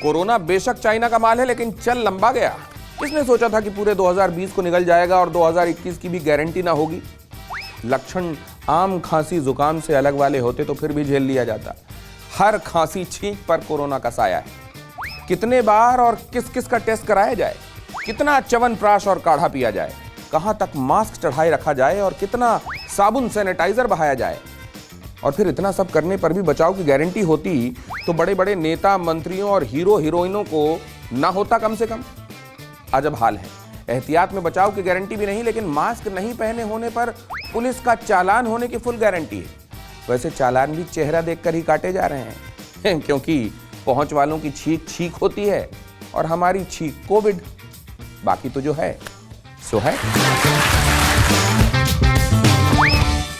Corona बेशक China का माल है, लेकिन चल लंबा गया। किसने सोचा था कि पूरे 2020 को निकल जाएगा और 2021 की भी गारंटी ना होगी। लक्षण आम खांसी जुकाम से अलग वाले होते तो फिर भी झेल लिया जाता। हर खांसी छींक पर कोरोना का साया है। कितने बार और किस किस का टेस्ट कराया जाए, कितना च्यवनप्राश और काढ़ा पिया जाए, कहां तक मास्क चढ़ाए रखा जाए और कितना साबुन सैनिटाइजर बहाया जाए। और फिर इतना सब करने पर भी बचाव की गारंटी होती तो बड़े बड़े नेता मंत्रियों और हीरो हीरोइनों को ना होता कम से कम। अजब हाल है। एहतियात में बचाव की गारंटी भी नहीं, लेकिन मास्क नहीं पहने होने पर पुलिस का चालान होने की फुल गारंटी है। वैसे चालान भी चेहरा देखकर ही काटे जा रहे हैं क्योंकि पहुंच वालों की छींक छींक होती है और हमारी छींक कोविड। बाकी तो जो है सो है।